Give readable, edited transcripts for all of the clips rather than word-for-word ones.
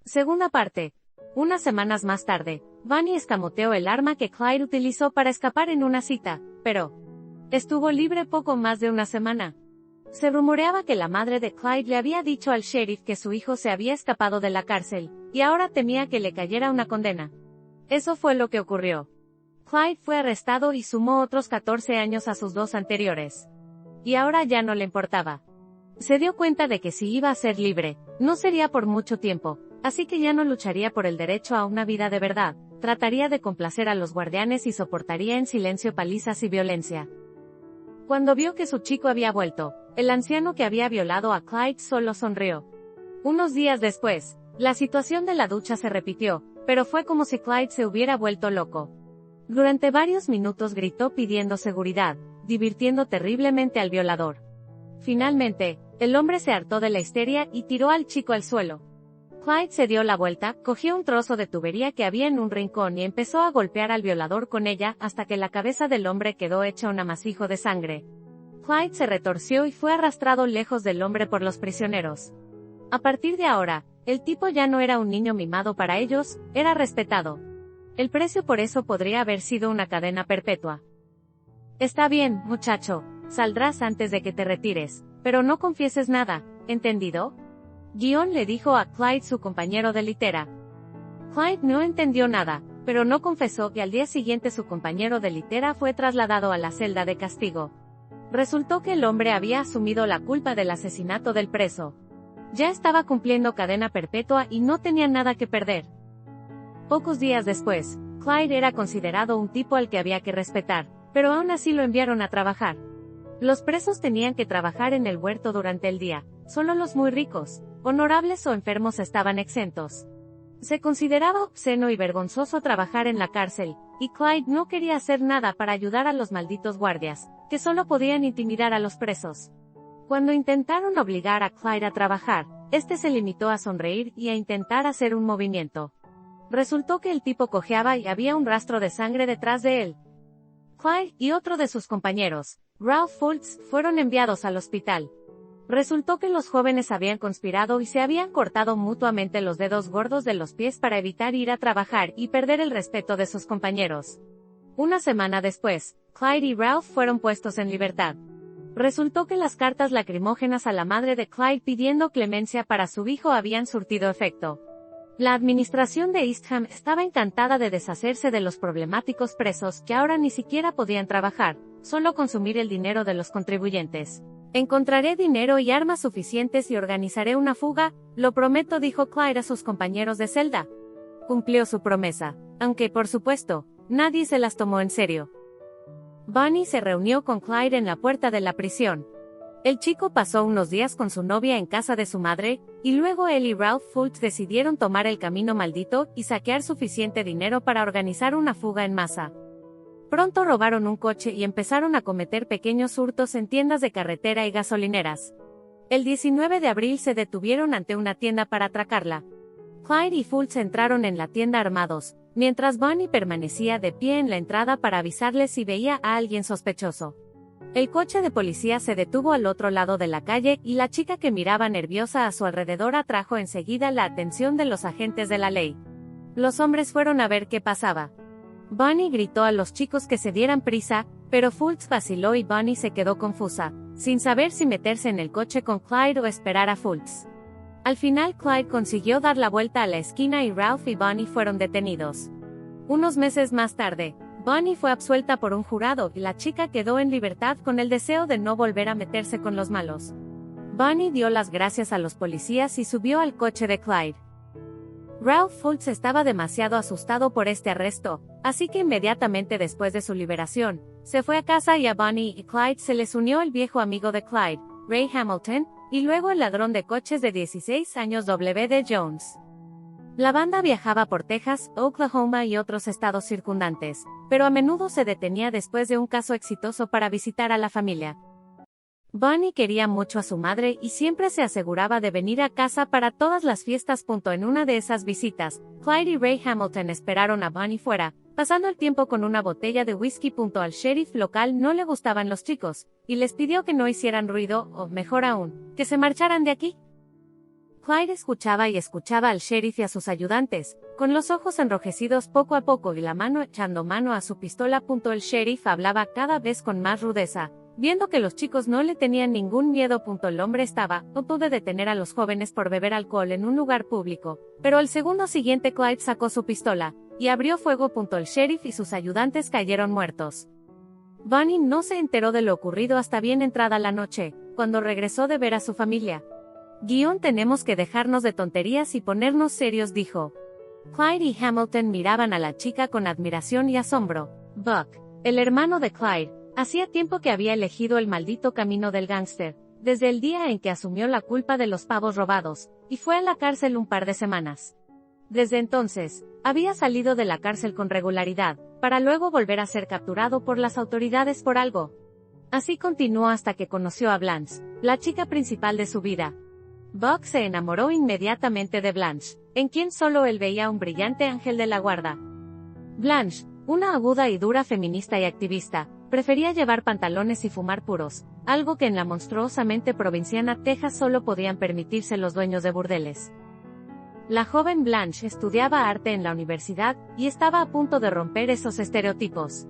Segunda parte. Unas semanas más tarde, Bunny escamoteó el arma que Clyde utilizó para escapar en una cita, pero estuvo libre poco más de una semana. Se rumoreaba que la madre de Clyde le había dicho al sheriff que su hijo se había escapado de la cárcel, y ahora temía que le cayera una condena. Eso fue lo que ocurrió. Clyde fue arrestado y sumó otros 14 años a sus dos anteriores. Y ahora ya no le importaba. Se dio cuenta de que si iba a ser libre, no sería por mucho tiempo, así que ya no lucharía por el derecho a una vida de verdad, trataría de complacer a los guardianes y soportaría en silencio palizas y violencia. Cuando vio que su chico había vuelto, el anciano que había violado a Clyde solo sonrió. Unos días después, la situación de la ducha se repitió, pero fue como si Clyde se hubiera vuelto loco. Durante varios minutos gritó pidiendo seguridad, divirtiendo terriblemente al violador. Finalmente, el hombre se hartó de la histeria y tiró al chico al suelo. Clyde se dio la vuelta, cogió un trozo de tubería que había en un rincón y empezó a golpear al violador con ella hasta que la cabeza del hombre quedó hecha un amasijo de sangre. Clyde se retorció y fue arrastrado lejos del hombre por los prisioneros. A partir de ahora, el tipo ya no era un niño mimado para ellos, era respetado. El precio por eso podría haber sido una cadena perpetua. Está bien, muchacho, saldrás antes de que te retires, pero no confieses nada, ¿entendido? Guion le dijo a Clyde su compañero de litera. Clyde no entendió nada, pero no confesó que al día siguiente su compañero de litera fue trasladado a la celda de castigo. Resultó que el hombre había asumido la culpa del asesinato del preso. Ya estaba cumpliendo cadena perpetua y no tenía nada que perder. Pocos días después, Clyde era considerado un tipo al que había que respetar, pero aún así lo enviaron a trabajar. Los presos tenían que trabajar en el huerto durante el día, solo los muy ricos, honorables o enfermos estaban exentos. Se consideraba obsceno y vergonzoso trabajar en la cárcel, y Clyde no quería hacer nada para ayudar a los malditos guardias, que solo podían intimidar a los presos. Cuando intentaron obligar a Clyde a trabajar, este se limitó a sonreír y a intentar hacer un movimiento. Resultó que el tipo cojeaba y había un rastro de sangre detrás de él. Clyde y otro de sus compañeros, Ralph Fultz, fueron enviados al hospital. Resultó que los jóvenes habían conspirado y se habían cortado mutuamente los dedos gordos de los pies para evitar ir a trabajar y perder el respeto de sus compañeros. Una semana después, Clyde y Ralph fueron puestos en libertad. Resultó que las cartas lacrimógenas a la madre de Clyde pidiendo clemencia para su hijo habían surtido efecto. La administración de Eastham estaba encantada de deshacerse de los problemáticos presos que ahora ni siquiera podían trabajar, solo consumir el dinero de los contribuyentes. Encontraré dinero y armas suficientes y organizaré una fuga, lo prometo, dijo Clyde a sus compañeros de celda. Cumplió su promesa, aunque, por supuesto, nadie se las tomó en serio. Bunny se reunió con Clyde en la puerta de la prisión. El chico pasó unos días con su novia en casa de su madre, y luego él y Ralph Fultz decidieron tomar el camino maldito y saquear suficiente dinero para organizar una fuga en masa. Pronto robaron un coche y empezaron a cometer pequeños hurtos en tiendas de carretera y gasolineras. El 19 de abril se detuvieron ante una tienda para atracarla. Clyde y Fultz entraron en la tienda armados, mientras Bunny permanecía de pie en la entrada para avisarles si veía a alguien sospechoso. El coche de policía se detuvo al otro lado de la calle y la chica que miraba nerviosa a su alrededor atrajo enseguida la atención de los agentes de la ley. Los hombres fueron a ver qué pasaba. Bunny gritó a los chicos que se dieran prisa, pero Fultz vaciló y Bunny se quedó confusa, sin saber si meterse en el coche con Clyde o esperar a Fultz. Al final Clyde consiguió dar la vuelta a la esquina y Ralph y Bunny fueron detenidos. Unos meses más tarde, Bunny fue absuelta por un jurado y la chica quedó en libertad con el deseo de no volver a meterse con los malos. Bunny dio las gracias a los policías y subió al coche de Clyde. Ralph Fultz estaba demasiado asustado por este arresto, así que inmediatamente después de su liberación, se fue a casa y a Bunny y Clyde se les unió el viejo amigo de Clyde, Ray Hamilton, y luego el ladrón de coches de 16 años W.D. Jones. La banda viajaba por Texas, Oklahoma y otros estados circundantes, pero a menudo se detenía después de un caso exitoso para visitar a la familia. Bunny quería mucho a su madre y siempre se aseguraba de venir a casa para todas las fiestas. En una de esas visitas, Clyde y Ray Hamilton esperaron a Bunny fuera, pasando el tiempo con una botella de whisky. Al sheriff local no le gustaban los chicos, y les pidió que no hicieran ruido, o mejor aún, que se marcharan de aquí. Clyde escuchaba y escuchaba al sheriff y a sus ayudantes, con los ojos enrojecidos poco a poco y la mano echando mano a su pistola. El sheriff hablaba cada vez con más rudeza, viendo que los chicos no le tenían ningún miedo. El hombre estaba a punto de detener a los jóvenes por beber alcohol en un lugar público, pero al segundo siguiente Clyde sacó su pistola y abrió fuego. El sheriff y sus ayudantes cayeron muertos. Bonnie no se enteró de lo ocurrido hasta bien entrada la noche, cuando regresó de ver a su familia. Tenemos que dejarnos de tonterías y ponernos serios, dijo. Clyde y Hamilton miraban a la chica con admiración y asombro. Buck, el hermano de Clyde, hacía tiempo que había elegido el maldito camino del gángster, desde el día en que asumió la culpa de los pavos robados, y fue a la cárcel un par de semanas. Desde entonces, había salido de la cárcel con regularidad, para luego volver a ser capturado por las autoridades por algo. Así continuó hasta que conoció a Blanche, la chica principal de su vida. Buck se enamoró inmediatamente de Blanche, en quien solo él veía un brillante ángel de la guarda. Blanche, una aguda y dura feminista y activista, prefería llevar pantalones y fumar puros, algo que en la monstruosamente provinciana Texas solo podían permitirse los dueños de burdeles. La joven Blanche estudiaba arte en la universidad y estaba a punto de romper esos estereotipos.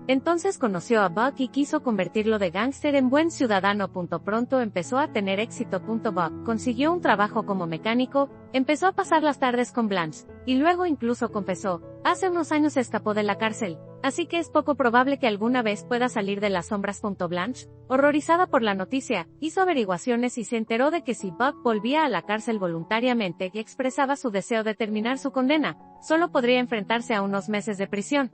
Entonces conoció a Buck y quiso convertirlo de gángster en buen ciudadano. Pronto empezó a tener éxito. Buck consiguió un trabajo como mecánico, empezó a pasar las tardes con Blanche, y luego incluso confesó, hace unos años escapó de la cárcel, así que es poco probable que alguna vez pueda salir de las sombras. Blanche, horrorizada por la noticia, hizo averiguaciones y se enteró de que si Buck volvía a la cárcel voluntariamente y expresaba su deseo de terminar su condena, solo podría enfrentarse a unos meses de prisión.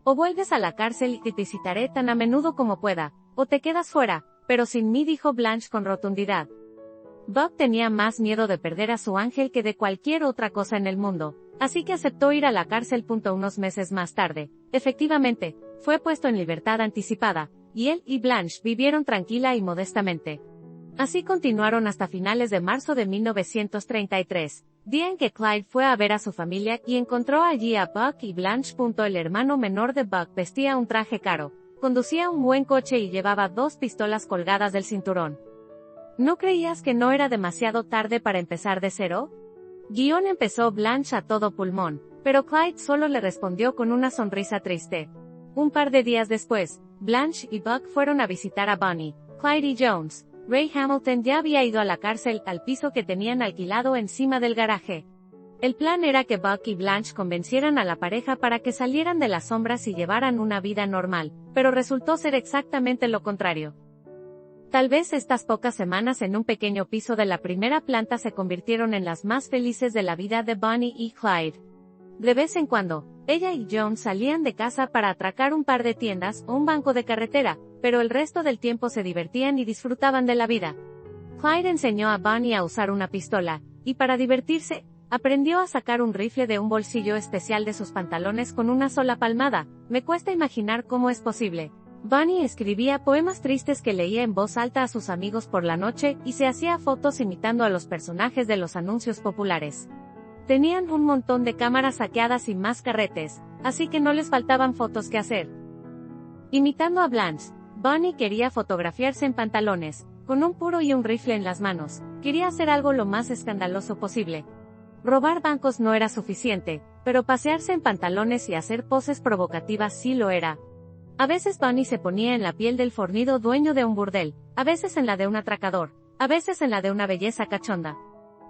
O vuelves a la cárcel y te visitaré tan a menudo como pueda, o te quedas fuera, pero sin mí, dijo Blanche con rotundidad. Buck tenía más miedo de perder a su ángel que de cualquier otra cosa en el mundo, así que aceptó ir a la cárcel. Unos meses más tarde, efectivamente, fue puesto en libertad anticipada, y él y Blanche vivieron tranquila y modestamente. Así continuaron hasta finales de marzo de 1933, día en que Clyde fue a ver a su familia y encontró allí a Buck y Blanche. El hermano menor de Buck vestía un traje caro, conducía un buen coche y llevaba 2 pistolas colgadas del cinturón. ¿No creías que no era demasiado tarde para empezar de cero? Empezó Blanche a todo pulmón, pero Clyde solo le respondió con una sonrisa triste. Un par de días después, Blanche y Buck fueron a visitar a Bonnie, Clyde y Jones. Ray Hamilton ya había ido a la cárcel, al piso que tenían alquilado encima del garaje. El plan era que Buck y Blanche convencieran a la pareja para que salieran de las sombras y llevaran una vida normal, pero resultó ser exactamente lo contrario. Tal vez estas pocas semanas en un pequeño piso de la primera planta se convirtieron en las más felices de la vida de Bonnie y Clyde. De vez en cuando, ella y Jones salían de casa para atracar un par de tiendas o un banco de carretera, pero el resto del tiempo se divertían y disfrutaban de la vida. Clyde enseñó a Bonnie a usar una pistola, y para divertirse, aprendió a sacar un rifle de un bolsillo especial de sus pantalones con una sola palmada. Me cuesta imaginar cómo es posible. Bonnie escribía poemas tristes que leía en voz alta a sus amigos por la noche y se hacía fotos imitando a los personajes de los anuncios populares. Tenían un montón de cámaras saqueadas y más carretes, así que no les faltaban fotos que hacer. Imitando a Blanche, Bonnie quería fotografiarse en pantalones, con un puro y un rifle en las manos. Quería hacer algo lo más escandaloso posible. Robar bancos no era suficiente, pero pasearse en pantalones y hacer poses provocativas sí lo era. A veces Bonnie se ponía en la piel del fornido dueño de un burdel, a veces en la de un atracador, a veces en la de una belleza cachonda.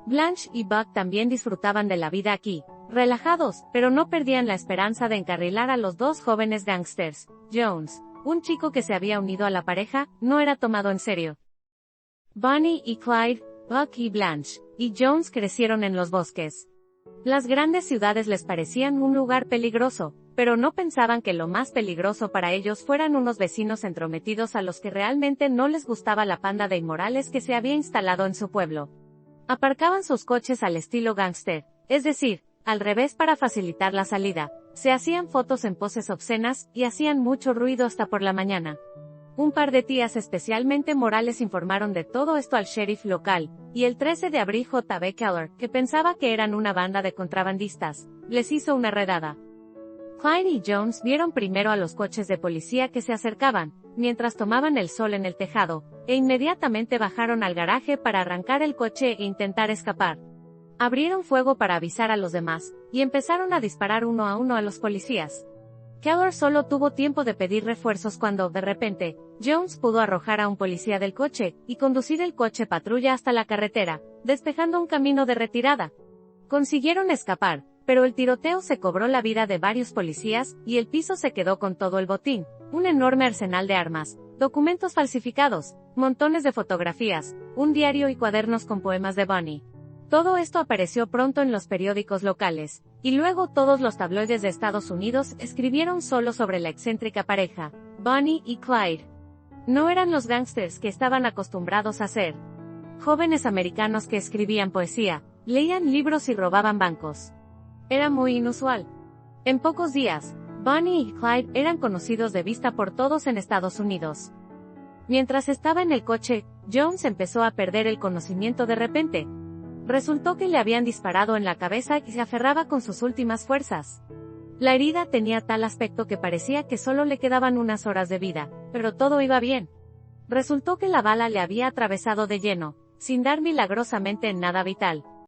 Blanche y Buck también disfrutaban de la vida aquí, relajados, pero no perdían la esperanza de encarrilar a los 2 jóvenes gángsters. Jones, un chico que se había unido a la pareja, no era tomado en serio. Bonnie y Clyde, Buck y Blanche, y Jones crecieron en los bosques. Las grandes ciudades les parecían un lugar peligroso, pero no pensaban que lo más peligroso para ellos fueran unos vecinos entrometidos a los que realmente no les gustaba la panda de inmorales que se había instalado en su pueblo. Aparcaban sus coches al estilo gángster, es decir, al revés para facilitar la salida, se hacían fotos en poses obscenas y hacían mucho ruido hasta por la mañana. Un par de tías especialmente morales informaron de todo esto al sheriff local, y el 13 de abril J.B. Keller, que pensaba que eran una banda de contrabandistas, les hizo una redada. Clyde y Jones vieron primero a los coches de policía que se acercaban, mientras tomaban el sol en el tejado, e inmediatamente bajaron al garaje para arrancar el coche e intentar escapar. Abrieron fuego para avisar a los demás, y empezaron a disparar uno a uno a los policías. Keller solo tuvo tiempo de pedir refuerzos cuando, de repente, Jones pudo arrojar a un policía del coche, y conducir el coche patrulla hasta la carretera, despejando un camino de retirada. Consiguieron escapar, pero el tiroteo se cobró la vida de varios policías, y el piso se quedó con todo el botín, un enorme arsenal de armas, documentos falsificados, montones de fotografías, un diario y cuadernos con poemas de Bonnie. Todo esto apareció pronto en los periódicos locales, y luego todos los tabloides de Estados Unidos escribieron solo sobre la excéntrica pareja, Bonnie y Clyde. No eran los gángsters que estaban acostumbrados a ser jóvenes americanos que escribían poesía, leían libros y robaban bancos. Era muy inusual. En pocos días, Bonnie y Clyde eran conocidos de vista por todos en Estados Unidos. Mientras estaba en el coche, Jones empezó a perder el conocimiento de repente. Resultó que le habían disparado en la cabeza y se aferraba con sus últimas fuerzas. La herida tenía tal aspecto que parecía que solo le quedaban unas horas de vida, pero todo iba bien. Resultó que la bala le había atravesado de lleno, sin dar milagrosamente en nada vital.